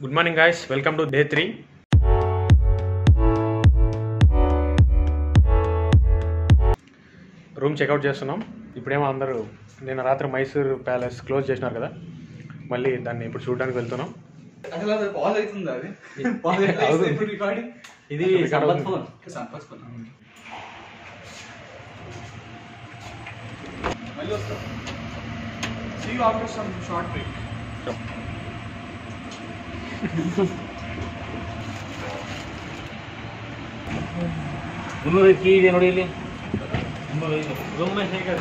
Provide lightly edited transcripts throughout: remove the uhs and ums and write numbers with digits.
Good morning guys, welcome to day 3. Room checkout చేస్తున్నాం. ఇప్పుడేమో అందరూ నిన్న రాత్రి మైసూర్ ప్యాలెస్ క్లోజ్ చేసినారు కదా, మళ్ళీ దాన్ని ఇప్పుడు చూడడానికి వెళ్తున్నాం. ఇది See you after some short break. की ನೋಡಿ ಇಲ್ಲಿ रूम में है क्या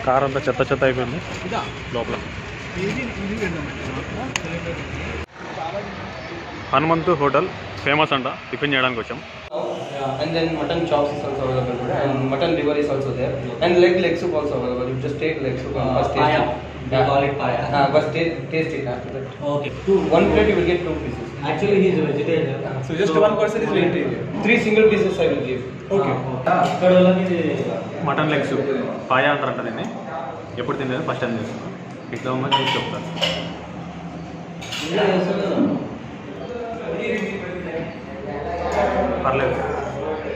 కార్ అంతా చెత్త చెత్త అయిపోయింది లోపల. హనుమంతు హోటల్ ఫేమస్ అంట, టిఫిన్ చేయడానికి వచ్చాం. And then mutton chops is also available today, and mutton liver is also there, and leg soup also available. You just take leg soup and first taste it. They call it paya. First taste it after that. Okay. One plate you will get 2 pieces. Actually he is a vegetarian. So just one person is vegetarian. 3 single pieces I will give. Okay. ఇక్కడ వాళ్ళకి mutton leg soup paya అంటారంట. నేను ఎప్పుడు తినలేదు, first time చేస్తున్నాను. ఇట్లా ఉందని చూసి చెప్తాను. పర్లేదు,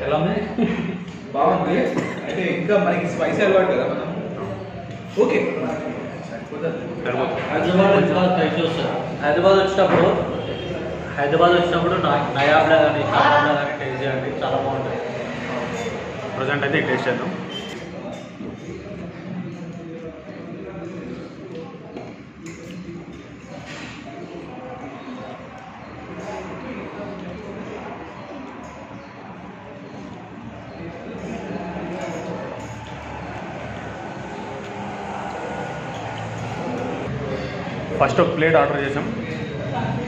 ఎలా ఉంది? బాగుంది. అయితే ఇంకా మనకి స్పైసీ అలవాటు కదా మనం. ఓకే. హైదరాబాద్ వచ్చినప్పుడు నయాబ్లా కానీ షాబాబ్లా కానీ టేస్ట్ చేయండి, చాలా బాగుంటుంది. ప్రజెంట్ అయితే టేస్ట్ చేద్దాం. ఫస్ట్ ఒక ప్లేట్ ఆర్డర్ చేసాం,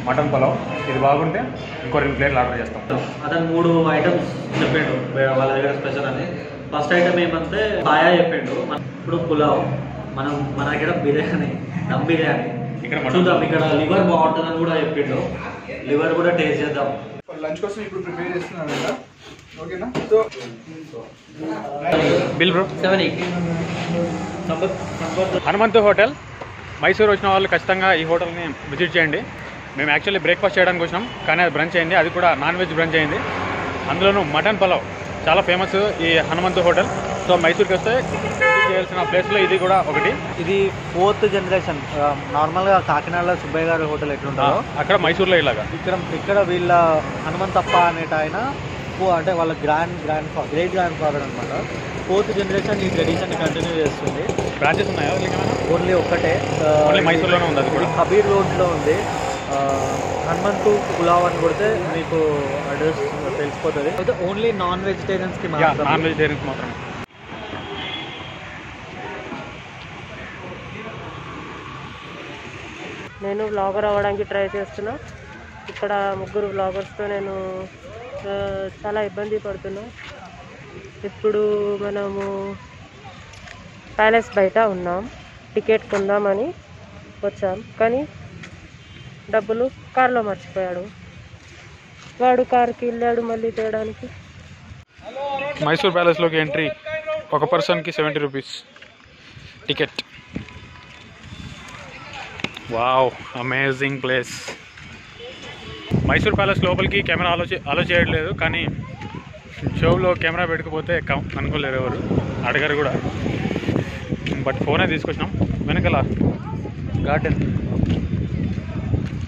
మటన్ పలావ్. ఇది బాగుంటే ఇంకో 2 ప్లేట్లు ఆర్డర్ చేస్తాం. అతను 3 ఐటమ్స్ చెప్పిండు వాళ్ళ దగ్గర స్పెషల్ అని. ఫస్ట్ ఐటమ్ ఏమంటే పాయా చెప్పిండు. ఇప్పుడు పులావ్, మన దగ్గర బిర్యానీ, దమ్ బిర్యానీ. ఇక్కడ చూద్దాం, ఇక్కడ లివర్ బాగుంటుందని కూడా చెప్పిండు. లివర్ కూడా టేస్ట్ చేద్దాం. లంచ్ కోసం ఇప్పుడు ప్రిపేర్ చేస్తున్నాను కదా. ఓకేనా? So bill bro 780. Hanumanthu hotel. Mysore వచ్చిన వాళ్ళు ఖచ్చితంగా ఈ హోటల్ని విజిట్ చేయండి. మేము యాక్చువల్లీ బ్రేక్ఫాస్ట్ చేయడానికి వచ్చినాం, కానీ అది బ్రంచ్ అయింది. అది కూడా నాన్ వెజ్ బ్రంచ్ అయింది. అందులోనూ మటన్ పలావ్ చాలా ఫేమస్ ఈ హనుమంతు హోటల్. సో మైసూర్కి వస్తే విజిట్ చేయాల్సిన ప్లేస్లో ఇది కూడా ఒకటి. ఇది 4th జనరేషన్. నార్మల్గా కాకినాడలో సుబ్బయ్య గారి హోటల్ ఎట్లుంటుందో అక్కడ మైసూర్లో ఇలాగా. ఇక్కడ వీళ్ళ హనుమంతప్ప అనేట ఆయన అంటే వాళ్ళ గ్రేట్ గ్రాండ్ ఫాదర్ అనమాట. 4th జనరేషన్ ఈ ట్రెడిషన్ కంటిన్యూ చేస్తుంది. బ్రాంచెస్ ఉన్నాయా? ఓన్లీ ఒక్కటే, ఓన్లీ మైసూర్లోనే ఉంది. అది కూడా కబీర్ రోడ్లో ఉంది. హనుమంతు పులావ్ అని కొడితే మీకు అడ్రస్ తెలిసిపోతుంది. అయితే ఓన్లీ నాన్ వెజిటేరియన్స్కి నాన్ వెజిటేరియన్స్ మాత్రమే. నేను వ్లాగర్ అవ్వడానికి ట్రై చేస్తున్నా. ఇక్కడ 3 వ్లాగర్స్తో నేను చాలా ఇబ్బంది పడుతున్నా. ఇప్పుడు మనము ప్యాలెస్ బయట ఉన్నాం, టికెట్ కొందామని వచ్చాం, కానీ డబ్బులు కార్లో మర్చిపోయాడు. వాడు కార్కి వెళ్ళాడు మళ్ళీ తేయడానికి. మైసూర్ ప్యాలెస్లోకి ఎంట్రీ ఒక పర్సన్కి 70 rupees ticket. Wow, amazing place. Mysore palace లోపలికి కెమెరా అలో చేయట్లేదు, కానీ షోలో కెమెరా పెట్టుకుపోతే అనుకోలేరు, ఎవరు అడగారు కూడా. బట్ ఫోనే తీసుకొచ్చినాం. వెనకాల గార్డెన్,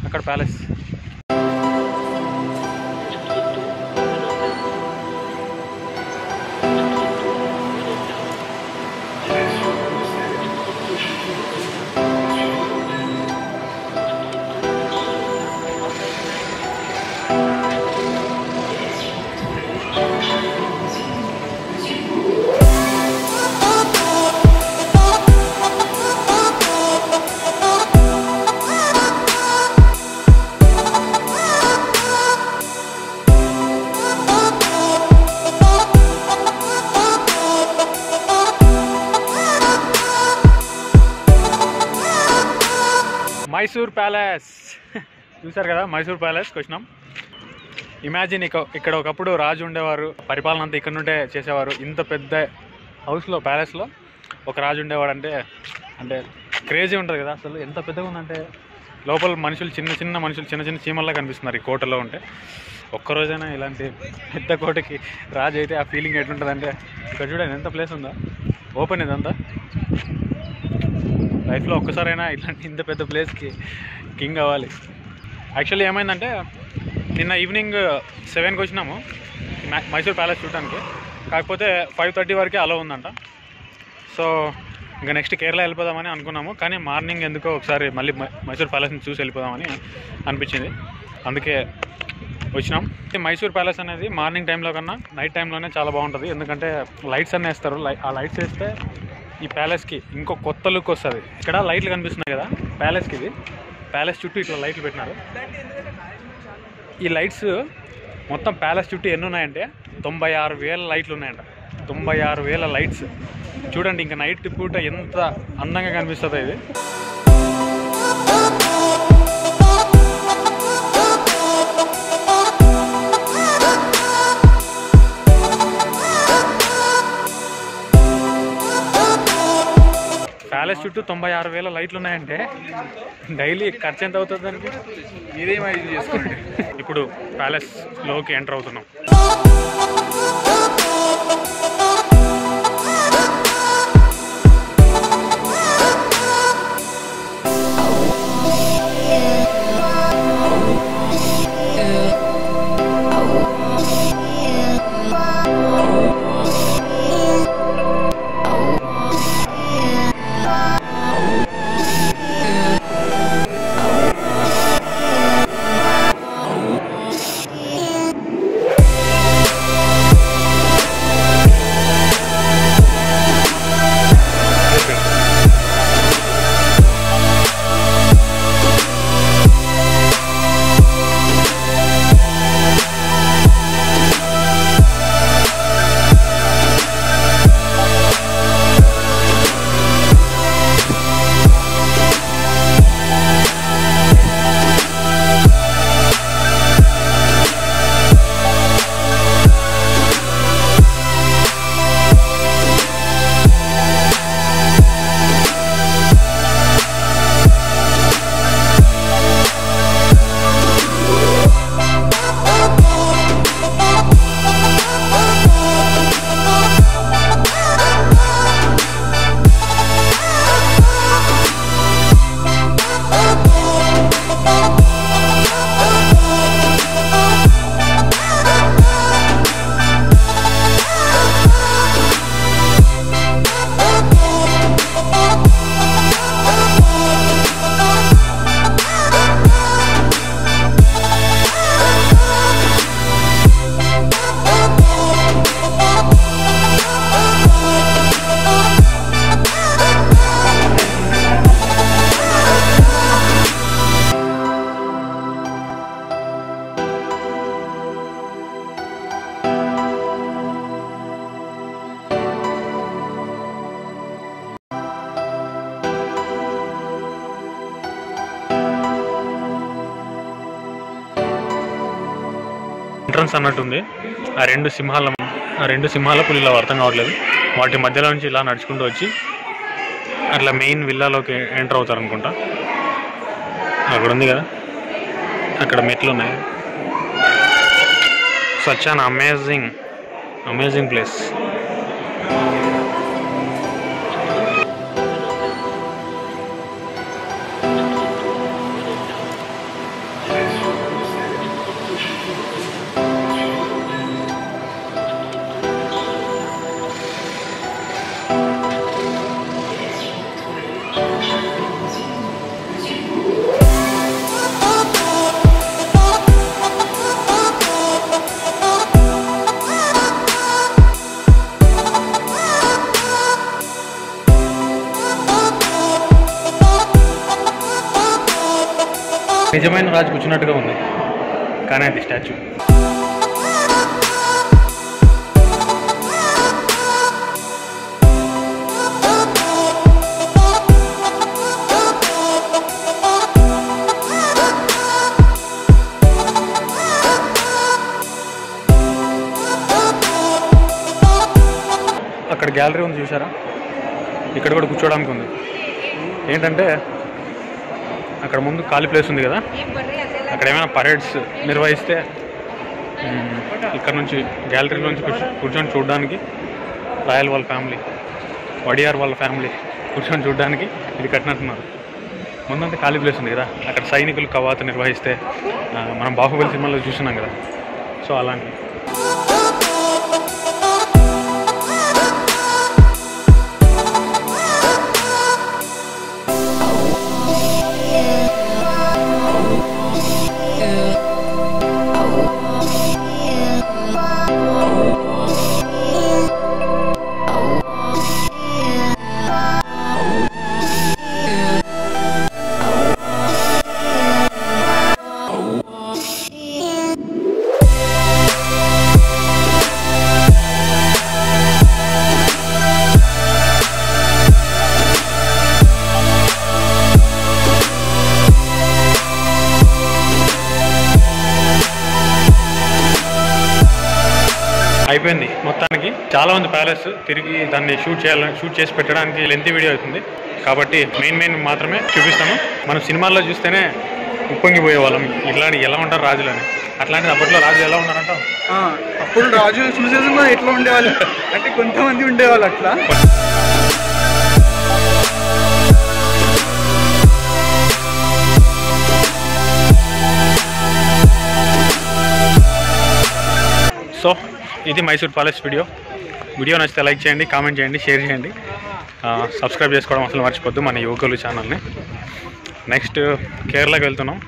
అక్కడ ప్యాలెస్. మైసూర్ ప్యాలెస్ చూసారు కదా, మైసూర్ ప్యాలెస్కి వచ్చినాం. ఇమాజిన్ ఇక్కడ ఒకప్పుడు రాజు ఉండేవారు, పరిపాలన అంతా ఇక్కడ నుండే చేసేవారు. ఇంత పెద్ద హౌస్లో, ప్యాలెస్లో ఒక రాజు ఉండేవాడు అంటే క్రేజీ ఉంటుంది కదా. అసలు ఎంత పెద్దగా ఉందంటే లోపల మనుషులు చిన్న చిన్న చీమల్లా కనిపిస్తున్నారు ఈ కోటలో ఉంటే. ఒక్కరోజైనా ఇలాంటి పెద్ద కోటకి రాజు అయితే ఆ ఫీలింగ్ ఎట్లుంటుందంటే, ఇక్కడ చూడండి ఎంత ప్లేస్ ఉందా, ఓపెన్ ఇదంతా. లైఫ్లో ఒక్కసారైనా ఇలాంటి ఇంత పెద్ద ప్లేస్కి కింగ్ అవ్వాలి. యాక్చువల్లీ ఏమైందంటే నిన్న ఈవినింగ్ 7కి వచ్చినాము మైసూర్ ప్యాలెస్ చూడడానికి. కాకపోతే 5:30 వరకే అలో ఉందంట. సో ఇంకా నెక్స్ట్ కేరళ వెళ్ళిపోదామని అనుకున్నాము. కానీ మార్నింగ్ ఎందుకో ఒకసారి మళ్ళీ మైసూర్ ప్యాలెస్ని చూసి వెళ్ళిపోదామని అనిపించింది, అందుకే వచ్చినాం. మైసూర్ ప్యాలెస్ అనేది మార్నింగ్ టైంలో కన్నా నైట్ టైంలోనే చాలా బాగుంటుంది. ఎందుకంటే లైట్స్ అన్నీ వేస్తారు. ఆ లైట్స్ వేస్తే ఈ ప్యాలెస్కి ఇంకో కొత్త లుక్ వస్తుంది. ఇక్కడ లైట్లు కనిపిస్తున్నాయి కదా ప్యాలెస్కి, ఇది ప్యాలెస్ చుట్టూ ఇట్లా లైట్లు పెట్టినారు. ఈ లైట్స్ మొత్తం ప్యాలెస్ చుట్టూ ఎన్ని ఉన్నాయంటే 96,000 లైట్లు ఉన్నాయంట. 96,000 లైట్స్ చూడండి. ఇంకా నైట్ పూట ఎంత అందంగా కనిపిస్తుందో ఇది. ప్యాలెస్ చుట్టూ 96,000 లైట్లు ఉన్నాయంటే డైలీ ఖర్చు ఎంత అవుతుంది దానికి? మీరే మ్యారేజ్ చేసుకోండి. ఇప్పుడు ప్యాలెస్లోకి ఎంటర్ అవుతున్నాం. ఎంట్రన్స్ అన్నట్టుంది. ఆ రెండు సింహాల పులిలో అర్థం కావట్లేదు. వాటి మధ్యలో నుంచి ఇలా నడుచుకుంటూ వచ్చి అట్లా మెయిన్ విల్లాలోకి ఎంటర్ అవుతారు అనుకుంటా. అక్కడ ఉంది కదా, అక్కడ మెట్లు ఉన్నాయి. Such an amazing place. నిజమైన రాజు కూర్చున్నట్టుగా ఉంది, కానీ అది స్టాచ్యూ. అక్కడ గ్యాలరీ ఉంది చూసారా, ఇక్కడ కూడా కూర్చోడానికి ఉంది. ఏంటంటే అక్కడ ముందు ఖాళీ ప్లేస్ ఉంది కదా, అక్కడ ఏమైనా పరేడ్స్ నిర్వహిస్తే ఇక్కడ నుంచి గ్యాలరీ నుంచి కూర్చొని చూడడానికి రాయల్ వాళ్ళ ఫ్యామిలీ, వడియార్ వాళ్ళ ఫ్యామిలీ కూర్చొని చూడడానికి ఇది కట్టినట్టున్నారు. ముందంటే ఖాళీ ప్లేస్ ఉంది కదా, అక్కడ సైనికులు కవాతు నిర్వహిస్తే మనం బాహుబలి సినిమాలో చూస్తున్నాం కదా, సో అలాంటివి. అయిపోయింది మొత్తానికి. చాలా ఉంది ప్యాలెస్, తిరిగి దాన్ని షూట్ చేసి పెట్టడానికి లెంతీ వీడియో అవుతుంది కాబట్టి మెయిన్ మాత్రమే చూపిస్తాను. మనం సినిమాల్లో చూస్తేనే ఉప్పొంగిపోయే వాళ్ళం ఇట్లాంటి ఎలా ఉంటారు రాజులని, అట్లాంటిది అప్పట్లో రాజులు ఎలా ఉన్నారంటావు? అప్పుడు రాజులు చూసేసి మనం ఎట్లా ఉండేవాళ్ళు అంటే కొంతమంది ఉండేవాళ్ళు అట్లా. సో ఇది మైసూర్ ప్యాలెస్ వీడియో నచ్చితే లైక్ చేయండి, కామెంట్ చేయండి, షేర్ చేయండి, సబ్స్క్రైబ్ చేసుకోవడం అసలు మర్చిపోద్దు మన యువకులు ఛానల్ని. నెక్స్ట్ కేరళకి వెళ్తున్నాం.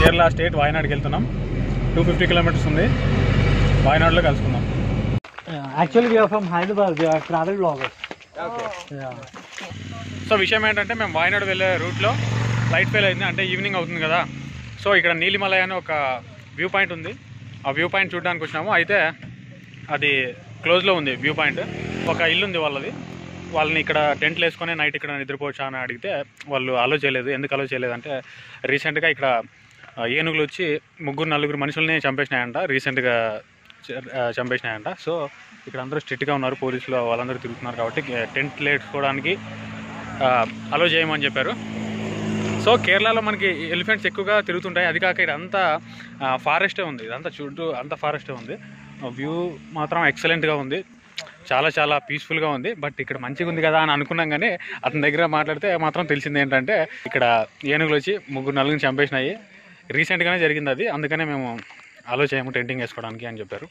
కేరళ స్టేట్ వాయనాడ్కి వెళ్తున్నాం. 250 కిలోమీటర్స్ ఉంది. వాయనాడ్లో కలుసుకుందాం. Actually we are from Hyderabad, we are travel bloggers. So విషయం ఏంటంటే మేము వాయనాడ్ వెళ్ళే రూట్లో లైట్ ఫెయిల్ అయింది, అంటే ఈవినింగ్ అవుతుంది కదా. సో ఇక్కడ నీలిమలై అని ఒక వ్యూ పాయింట్ ఉంది, ఆ వ్యూ పాయింట్ చూడడానికి వచ్చినాము. అయితే అది క్లోజ్లో ఉంది వ్యూ పాయింట్. ఒక ఇల్లు ఉంది వాళ్ళని ఇక్కడ టెంట్లు వేసుకొని నైట్ ఇక్కడ నిద్రపోవచ్చా అని అడిగితే వాళ్ళు అలో చేయలేదు. ఎందుకు అలో చేయలేదు అంటే రీసెంట్గా ఇక్కడ ఏనుగులు వచ్చి 3-4 మనుషుల్ని చంపేసినాయంట, రీసెంట్గా చంపేసినాయంట. సో ఇక్కడ అందరూ స్ట్రిక్ట్గా ఉన్నారు, పోలీసులు వాళ్ళందరూ తిరుగుతున్నారు కాబట్టి టెంట్ వేసుకోవడానికి అలో చేయమని చెప్పారు. సో కేరళలో మనకి ఎలిఫెంట్స్ ఎక్కువగా తిరుగుతుంటాయి, అది కాక ఇక్కడ అంతా ఫారెస్టే ఉంది, ఇదంతా చుట్టూ అంతా ఫారెస్టే ఉంది. వ్యూ మాత్రం ఎక్సలెంట్గా ఉంది, చాలా పీస్ఫుల్గా ఉంది. బట్ ఇక్కడ మంచిగా ఉంది కదా అని అనుకున్నాం, కానీ అతని దగ్గర మాట్లాడితే మాత్రం తెలిసింది ఏంటంటే ఇక్కడ ఏనుగులు వచ్చి 3-4 చంపేసినాయి, రీసెంట్గానే జరిగింది అది, అందుకనే మేము అలో చేయము టెంటింగ్ వేసుకోవడానికి అని చెప్పారు.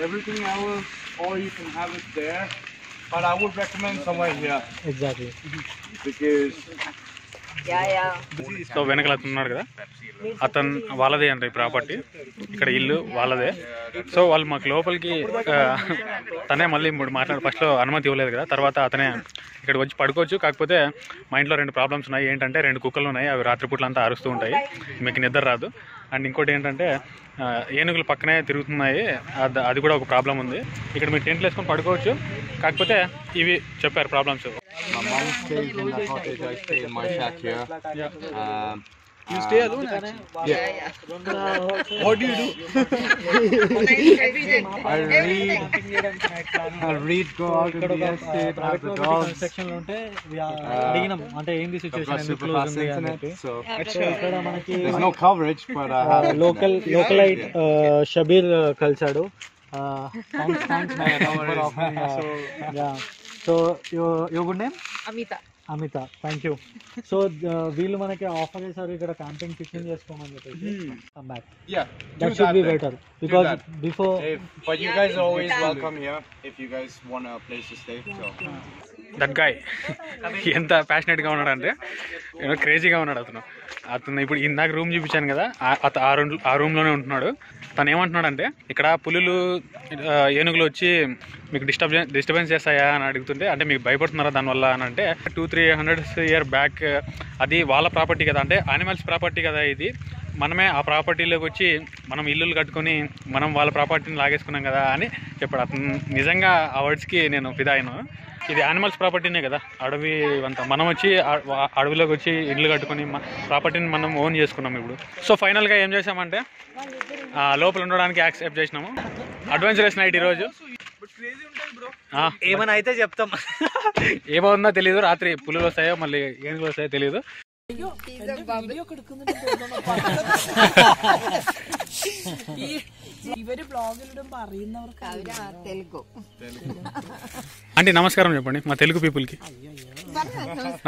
Everything else, or you can have it there, but I would recommend somewhere here. Exactly. Because so వెనకాల అతను ఉన్నాడు కదా, అతను వాళ్ళదే అంట ఈ ప్రాపర్టీ, ఇక్కడ ఇల్లు వాళ్ళదే. సో వాళ్ళు మాకు లోపలికి తనే మళ్ళీ ఫస్ట్లో అనుమతి ఇవ్వలేదు కదా, తర్వాత అతనే ఇక్కడికి వచ్చి పడుకోవచ్చు. కాకపోతే మా ఇంట్లో 2 ప్రాబ్లమ్స్ ఉన్నాయి. ఏంటంటే 2 కుక్కలు ఉన్నాయి, అవి రాత్రిపూట్లంతా అరుస్తూ ఉంటాయి, మీకు నిద్ర రాదు. అండ్ ఇంకోటి ఏంటంటే ఏనుగులు పక్కనే తిరుగుతున్నాయి, అది కూడా ఒక ప్రాబ్లం ఉంది. ఇక్కడ మీరు టెంట్లు వేసుకొని పడుకోవచ్చు, కాకపోతే ఇవి చెప్పారు problems. My mom stays in the cottage, I stay in my shack here. you stay alone actually. Yeah. What do you do? I read, go out in the estate, have the dogs. Section లో ఉంటే అడిగినాం అంటే ఏంది I've got situation super fast internet, so ఇక్కడ మనకి there's no coverage, but I have localite Shabbir కలిసాడు. So your good name Amita, thank you. So వీళ్ళు మనకి ఆఫర్ చేశారు ఇక్కడ క్యాంపింగ్ ఫిషింగ్ చేసుకోమని చెప్పేసి. Come back. Yeah, that do should that be then. Better Do because that. Before But you guys are always welcome here if you guys want a place to stay. So that guy ఎంత ప్యాషనెట్గా ఉన్నాడు అంటే క్రేజీగా ఉన్నాడు అతను ఇప్పుడు ఇందాక room చూపించాను కదా, ఆ రూమ్లోనే ఉంటున్నాడు. తను ఏమంటున్నాడు అంటే ఇక్కడ పులులు ఏనుగులు వచ్చి మీకు డిస్టర్బెన్స్ చేస్తాయా అని అడుగుతుంటే, అంటే మీకు భయపడుతున్నారా దానివల్ల అని అంటే 200-300 years బ్యాక్ అది వాళ్ళ ప్రాపర్టీ కదా, అంటే యానిమల్స్ ప్రాపర్టీ కదా ఇది, మనమే ఆ ప్రాపర్టీలోకి వచ్చి మనం ఇల్లులు కట్టుకొని మనం వాళ్ళ ప్రాపర్టీని లాగేసుకున్నాం కదా అని చెప్పాడు. అతను నిజంగా ఆ వర్డ్స్కి నేను ఫిదా అయినా. ఇది యానిమల్స్ ప్రాపర్టీనే కదా, అడవి అంతా మనం వచ్చి అడవిలోకి వచ్చి ఇల్లు కట్టుకొని ప్రాపర్టీని మనం ఓన్ చేసుకున్నాం ఇప్పుడు. సో ఫైనల్గా ఏం చేసామంటే లోపల ఉండడానికి యాక్సెప్ట్ చేసినాము. అడ్వెంచరస్ నైట్ ఈరోజు. ఏమైనా అయితే చెప్తాం. ఏమవుతుందో తెలియదు, రాత్రి పులులు వస్తాయో మళ్ళీ ఏనుగులు వస్తాయో తెలియదు. అంటే నమస్కారం చెప్పండి మా తెలుగు పీపుల్కి.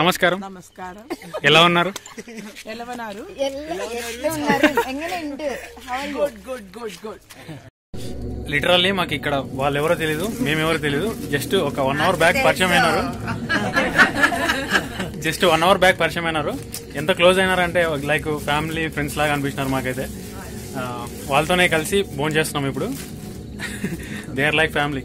నమస్కారం. ఎలా ఉన్నారు? లిటరల్లీ మాకు ఇక్కడ వాళ్ళు ఎవరో తెలీదు, మేమెవరో తెలీదు. జస్ట్ ఒక 1 hour బ్యాక్ పరిచయం అయినారు. జస్ట్ 1 hour బ్యాక్ పరిచయం అయినారు. ఎంత క్లోజ్ అయినారంటే లైక్ ఫ్యామిలీ ఫ్రెండ్స్ లాగా అనిపించినారు మాకైతే. వాళ్ళతోనే కలిసి భోజనం చేస్తున్నాం ఇప్పుడు. They are like family.